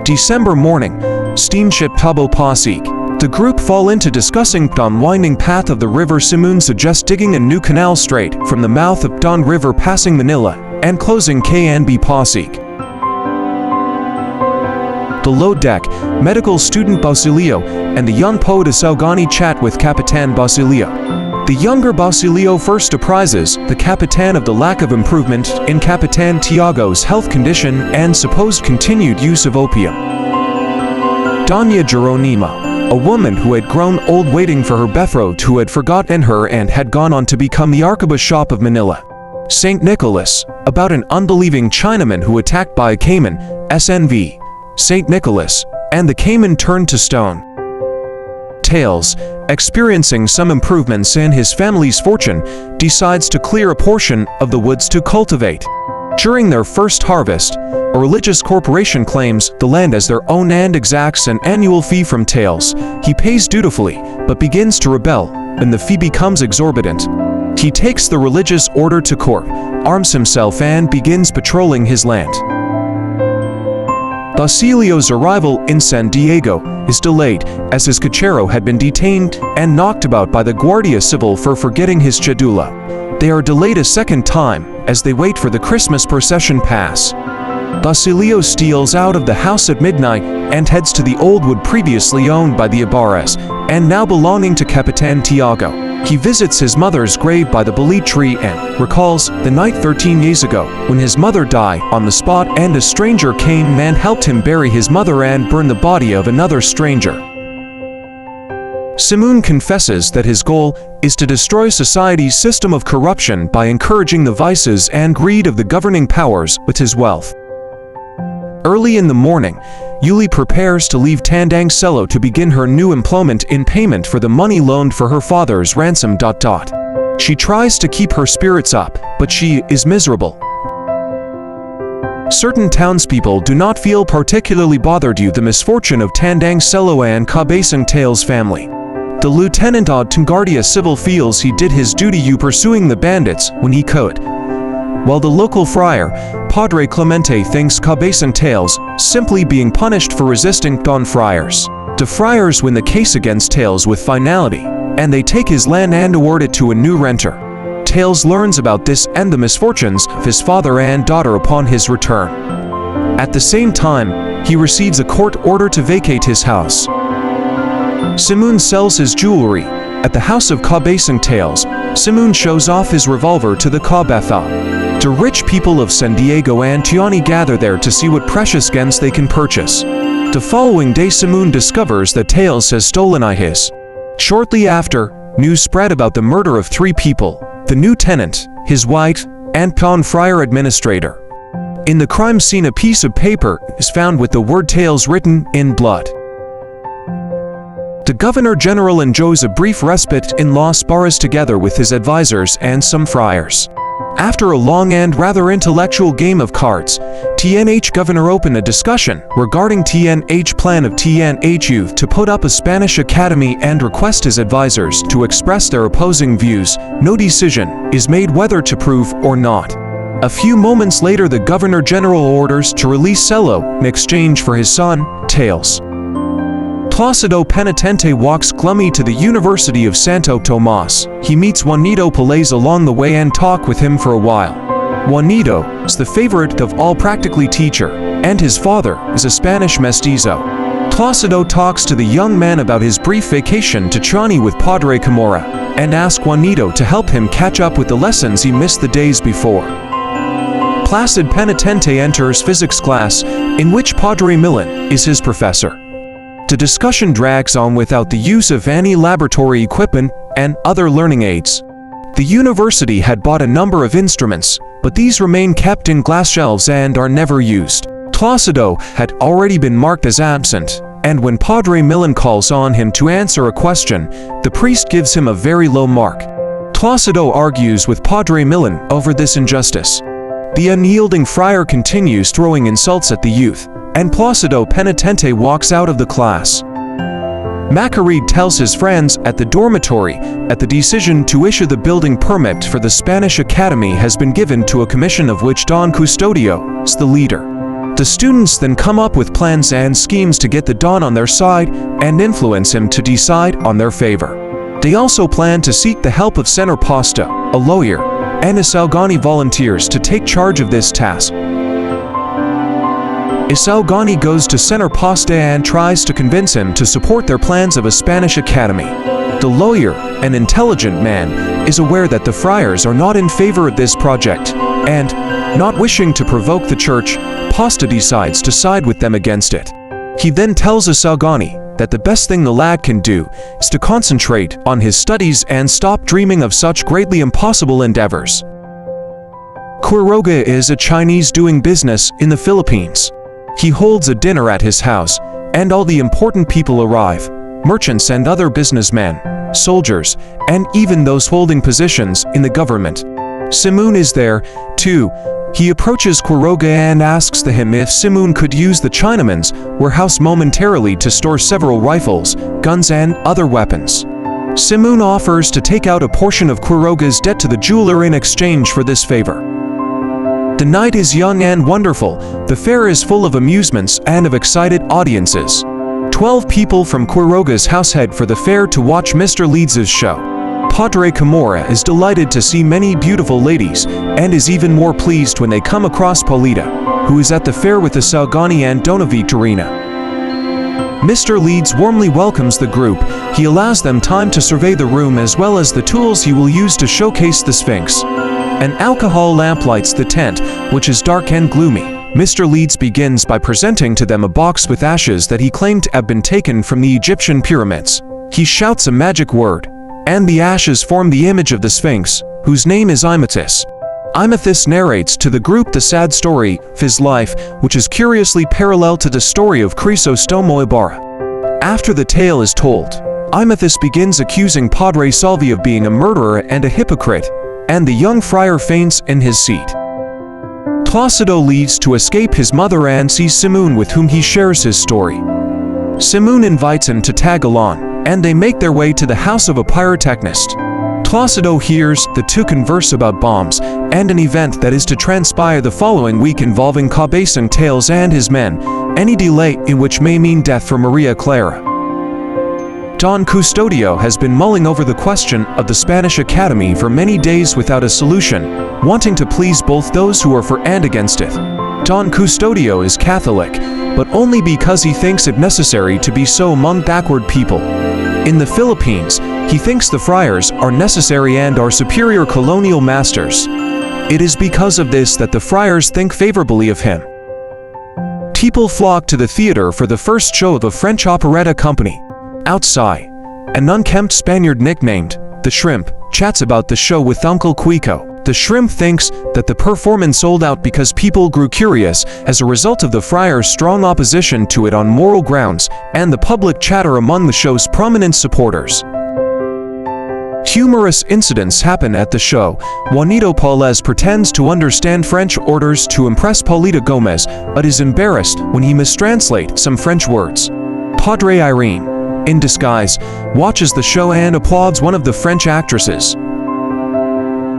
December morning, steamship Tabo Pasig. The group fall into discussing the unwinding path of the river. Simoon suggests digging a new canal straight from the mouth of Don River passing Manila and closing KNB Pasig. The low deck, medical student Basilio and the young poet Isaugani chat with Capitan Basilio. The younger Basilio first apprises the Capitan of the lack of improvement in Capitan Tiago's health condition and supposed continued use of opium. Doña Jeronima, a woman who had grown old waiting for her betrothed who had forgotten her and had gone on to become the Arquebishop of Manila. St. Nicholas, about an unbelieving Chinaman who attacked by a Cayman, SNV. St. Nicholas, and the Cayman turned to stone. Tails, experiencing some improvements in his family's fortune, decides to clear a portion of the woods to cultivate. During their first harvest, a religious corporation claims the land as their own and exacts an annual fee from Tails. He pays dutifully, but begins to rebel, and the fee becomes exorbitant. He takes the religious order to court, arms himself and begins patrolling his land. Basilio's arrival in San Diego is delayed, as his cochero had been detained and knocked about by the Guardia Civil for forgetting his cedula. They are delayed a second time, as they wait for the Christmas procession pass. Basilio steals out of the house at midnight and heads to the old wood previously owned by the Ibarras, and now belonging to Capitan Tiago. He visits his mother's grave by the Bali tree and recalls the night 13 years ago when his mother died on the spot and a stranger came and helped him bury his mother and burn the body of another stranger. Simoon confesses that his goal is to destroy society's system of corruption by encouraging the vices and greed of the governing powers with his wealth. Early in the morning, Yuli prepares to leave Tandang Selo to begin her new employment in payment for the money loaned for her father's ransom. She tries to keep her spirits up, but she is miserable. Certain townspeople do not feel particularly bothered due to the misfortune of Tandang Selo and Cabesang Tail's family. The lieutenant of Guardia Civil feels he did his duty pursuing the bandits when he could, while the local friar, Padre Clemente, thinks Cabesang Tails simply being punished for resisting Don Friars. The friars win the case against Tails with finality, and they take his land and award it to a new renter. Tails learns about this and the misfortunes of his father and daughter upon his return. At the same time, he receives a court order to vacate his house. Simoon sells his jewelry. At the house of Cabesang Tails, Simoon shows off his revolver to the Cabetha. The rich people of San Diego and Tiani gather there to see what precious gems they can purchase. The following day, Simoon discovers that Tails has stolen his. Shortly after, news spread about the murder of 3 people: the new tenant, his wife, and Don Friar administrator. In the crime scene, a piece of paper is found with the word Tails written in blood. The Governor General enjoys a brief respite in Las Barras together with his advisors and some friars. After a long and rather intellectual game of cards, TNH Governor opened a discussion regarding TNH plan of TNH Youth to put up a Spanish academy and request his advisors to express their opposing views. No decision is made whether to approve or not. A few moments later, the Governor General orders to release Selo in exchange for his son, Tails. Placido Penitente walks glumly to the University of Santo Tomas. He meets Juanito Pelaez along the way and talk with him for a while. Juanito is the favorite of all practically teacher, and his father is a Spanish mestizo. Placido talks to the young man about his brief vacation to Chani with Padre Camora, and asks Juanito to help him catch up with the lessons he missed the days before. Placid Penitente enters physics class, in which Padre Millan is his professor. The discussion drags on without the use of any laboratory equipment and other learning aids. The university had bought a number of instruments, but these remain kept in glass shelves and are never used. Placido had already been marked as absent, and when Padre Millan calls on him to answer a question, the priest gives him a very low mark. Placido argues with Padre Millan over this injustice. The unyielding friar continues throwing insults at the youth, and Placido Penitente walks out of the class. Macarid tells his friends at the dormitory that the decision to issue the building permit for the Spanish Academy has been given to a commission of which Don Custodio is the leader. The students then come up with plans and schemes to get the Don on their side and influence him to decide on their favor. They also plan to seek the help of Senator Pasta, a lawyer, and Angelie volunteers to take charge of this task. Angelie goes to Senator Pasta and tries to convince him to support their plans of a Spanish academy. The lawyer, an intelligent man, is aware that the friars are not in favor of this project, and, not wishing to provoke the church, Pasta decides to side with them against it. He then tells Angelie that the best thing the lad can do is to concentrate on his studies and stop dreaming of such greatly impossible endeavors. Quiroga is a Chinese doing business in the Philippines. He holds a dinner at his house, and all the important people arrive, merchants and other businessmen, soldiers, and even those holding positions in the government. Simoon is there, too. He approaches Quiroga and asks him if Simoon could use the Chinaman's warehouse momentarily to store several rifles, guns and other weapons. Simoon offers to take out a portion of Quiroga's debt to the jeweler in exchange for this favor. The night is young and wonderful. The fair is full of amusements and of excited audiences. 12 people from Quiroga's house head for the fair to watch Mr. Leeds' show. Padre Camorra is delighted to see many beautiful ladies, and is even more pleased when they come across Paulita, who is at the fair with Angelie and Dona Victorina. Mr. Leeds warmly welcomes the group. He allows them time to survey the room as well as the tools he will use to showcase the Sphinx. An alcohol lamp lights the tent, which is dark and gloomy. Mr. Leeds begins by presenting to them a box with ashes that he claimed to have been taken from the Egyptian pyramids. He shouts a magic word, and the ashes form the image of the Sphinx, whose name is Imathys. Imathys narrates to the group the sad story of his life, which is curiously parallel to the story of Crisostomo Ibarra. After the tale is told, Imathys begins accusing Padre Salvi of being a murderer and a hypocrite, and the young friar faints in his seat. Placido leaves to escape his mother and sees Simoon, with whom he shares his story. Simoon invites him to tag along, and they make their way to the house of a pyrotechnist. Placido hears the two converse about bombs and an event that is to transpire the following week involving Cabezon Tales and his men, any delay in which may mean death for Maria Clara. Don Custodio has been mulling over the question of the Spanish Academy for many days without a solution, wanting to please both those who are for and against it. Don Custodio is Catholic, but only because he thinks it necessary to be so among backward people. In the Philippines, he thinks the friars are necessary and are superior colonial masters. It is because of this that the friars think favorably of him. People flock to the theater for the first show of a French operetta company. Outside, an unkempt Spaniard nicknamed the Shrimp chats about the show with Uncle Quico. The Shrimp thinks that the performance sold out because people grew curious as a result of the friars' strong opposition to it on moral grounds and the public chatter among the show's prominent supporters. Humorous incidents happen at the show. Juanito Paulez pretends to understand French orders to impress Paulita Gomez, but is embarrassed when he mistranslates some French words. Padre Irene, in disguise, watches the show and applauds one of the French actresses.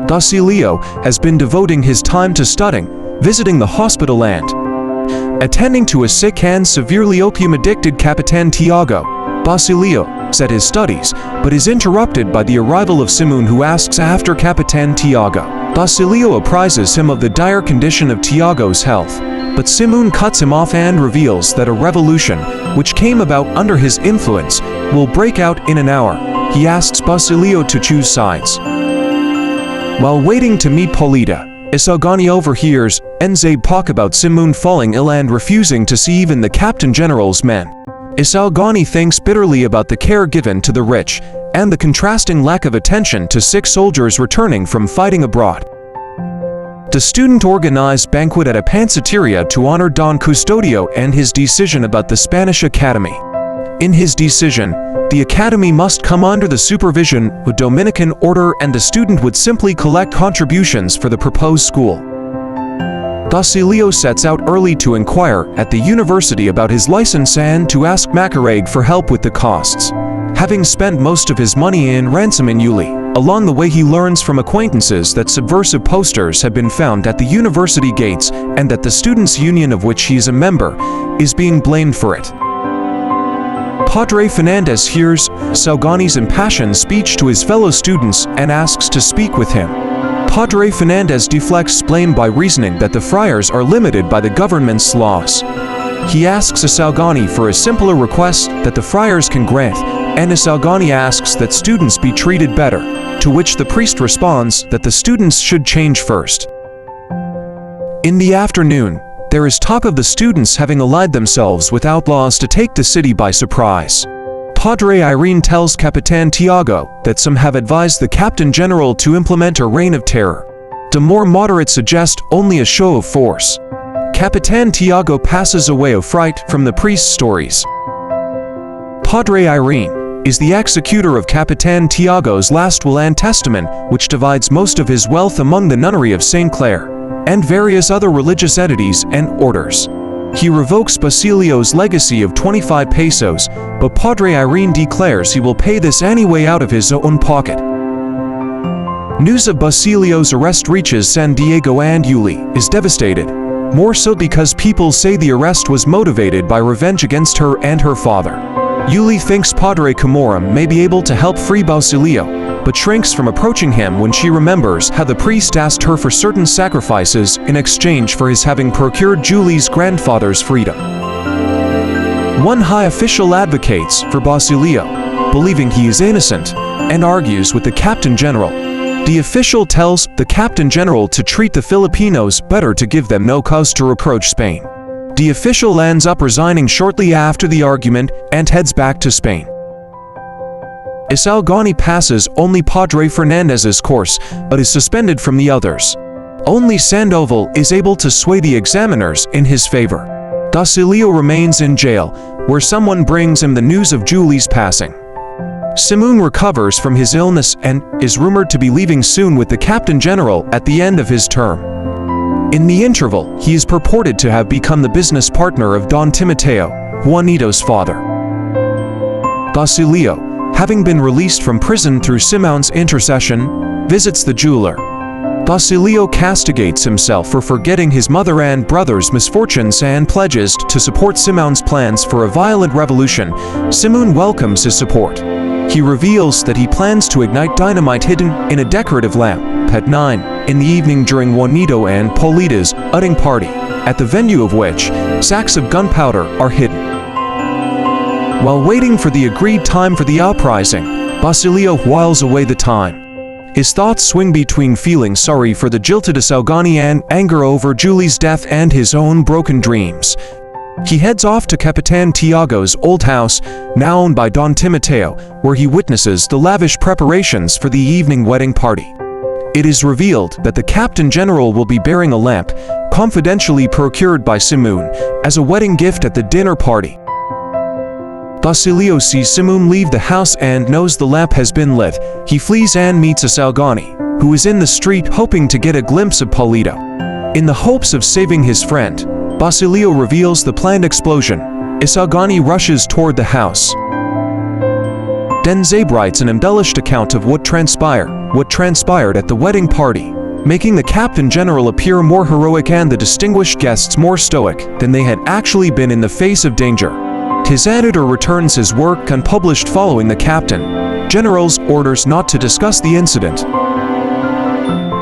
Basilio has been devoting his time to studying, visiting the hospital and attending to a sick and severely opium-addicted Capitan Tiago. Basilio is at his studies, but is interrupted by the arrival of Simoon, who asks after Capitan Tiago. Basilio apprises him of the dire condition of Tiago's health, but Simoon cuts him off and reveals that a revolution, which came about under his influence, will break out in an hour. He asks Basilio to choose sides. While waiting to meet Paulita, Angelie overhears Enzabe talk about Simoon falling ill and refusing to see even the Captain General's men. Angelie thinks bitterly about the care given to the rich, and the contrasting lack of attention to sick soldiers returning from fighting abroad. The student organized banquet at a panciteria to honor Don Custodio and his decision about the Spanish Academy. In his decision, the Academy must come under the supervision of a Dominican order, and the student would simply collect contributions for the proposed school. Basilio sets out early to inquire at the university about his license and to ask Macareg for help with the costs. Having spent most of his money in ransom in Yuli, Along the way he learns from acquaintances that subversive posters have been found at the university gates and that the students' union of which he is a member is being blamed for it. Padre Fernandez hears Salgani's impassioned speech to his fellow students and asks to speak with him. Padre Fernandez deflects blame by reasoning that the friars are limited by the government's laws. He asks Salgani for a simpler request that the friars can grant, and Salgani asks that students be treated better, to which the priest responds that the students should change first. In the afternoon, there is talk of the students having allied themselves with outlaws to take the city by surprise. Padre Irene tells Capitan Tiago that some have advised the Captain General to implement a reign of terror. The more moderate suggest only a show of force. Capitan Tiago passes away of fright from the priest's stories. Padre Irene is the executor of Capitan Tiago's last will and testament, which divides most of his wealth among the nunnery of St. Clare and various other religious entities and orders. He revokes Basilio's legacy of 25 pesos, but Padre Irene declares he will pay this anyway out of his own pocket. News of Basilio's arrest reaches San Diego, and Yuli is devastated, more so because people say the arrest was motivated by revenge against her and her father. Yuli thinks Padre Camorum may be able to help free Basilio, but shrinks from approaching him when she remembers how the priest asked her for certain sacrifices in exchange for his having procured Julie's grandfather's freedom. One high official advocates for Basilio, believing he is innocent, and argues with the Captain General. The official tells the Captain General to treat the Filipinos better, to give them no cause to reproach Spain. The official ends up resigning shortly after the argument and heads back to Spain. Salgani passes only Padre Fernandez's course, but is suspended from the others. Only Sandoval is able to sway the examiners in his favor. Basilio remains in jail, where someone brings him the news of Julie's passing. Simon recovers from his illness and is rumored to be leaving soon with the Captain General at the end of his term. In the interval, he is purported to have become the business partner of Don Timoteo, Juanito's father. Basilio, having been released from prison through Simon's intercession, visits the jeweler. Basilio castigates himself for forgetting his mother and brother's misfortunes and pledges to support Simon's plans for a violent revolution. Simon welcomes his support. He reveals that he plans to ignite dynamite hidden in a decorative lamp at 9 in the evening during Juanito and Paulita's outing party, at the venue of which sacks of gunpowder are hidden. While waiting for the agreed time for the uprising, Basilio whiles away the time. His thoughts swing between feeling sorry for the jilted Salgani and anger over Julie's death and his own broken dreams. He heads off to Capitan Tiago's old house, now owned by Don Timoteo, where he witnesses the lavish preparations for the evening wedding party. It is revealed that the Captain General will be bearing a lamp, confidentially procured by Simon, as a wedding gift at the dinner party. Basilio sees Simon leave the house and knows the lamp has been lit. He flees and meets Salgani, who is in the street hoping to get a glimpse of Paulito. In the hopes of saving his friend, Basilio reveals the planned explosion. Salgani rushes toward the house. Denzabe writes an embellished account of what transpired at the wedding party, making the Captain General appear more heroic and the distinguished guests more stoic than they had actually been in the face of danger. His editor returns his work unpublished following the Captain General's orders not to discuss the incident.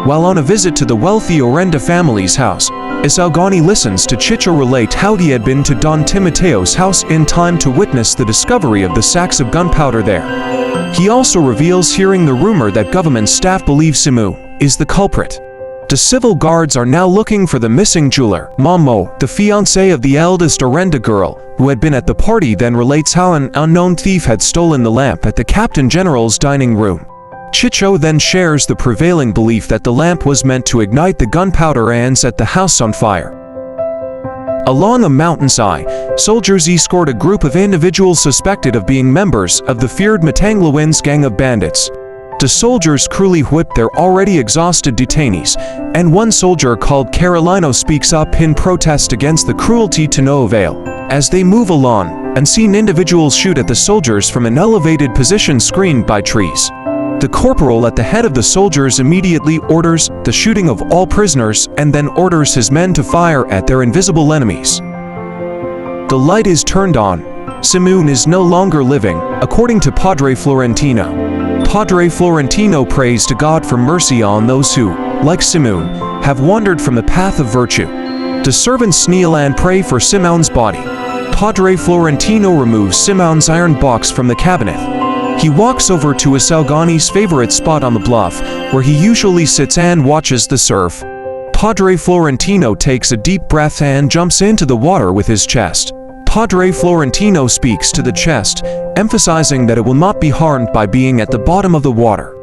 While on a visit to the wealthy Orenda family's house, Salgani listens to Chicho relate how he had been to Don Timoteo's house in time to witness the discovery of the sacks of gunpowder there. He also reveals hearing the rumor that government staff believe Simu is the culprit. The civil guards are now looking for the missing jeweler. Momo, the fiancé of the eldest Orenda girl, who had been at the party, then relates how an unknown thief had stolen the lamp at the Captain General's dining room. Chicho then shares the prevailing belief that the lamp was meant to ignite the gunpowder and set the house on fire. Along a mountainside, soldiers escort a group of individuals suspected of being members of the feared Matanglawin's gang of bandits. The soldiers cruelly whip their already exhausted detainees, and one soldier called Carolino speaks up in protest against the cruelty to no avail. As they move along, unseen individuals shoot at the soldiers from an elevated position screened by trees. The corporal at the head of the soldiers immediately orders the shooting of all prisoners and then orders his men to fire at their invisible enemies. The light is turned on. Simone is no longer living, according to Padre Florentino. Padre Florentino prays to God for mercy on those who, like Simone, have wandered from the path of virtue. The servants kneel and pray for Simone's body. Padre Florentino removes Simone's iron box from the cabinet. He walks over to Salgani's favorite spot on the bluff, where he usually sits and watches the surf. Padre Florentino takes a deep breath and jumps into the water with his chest. Padre Florentino speaks to the chest, emphasizing that it will not be harmed by being at the bottom of the water.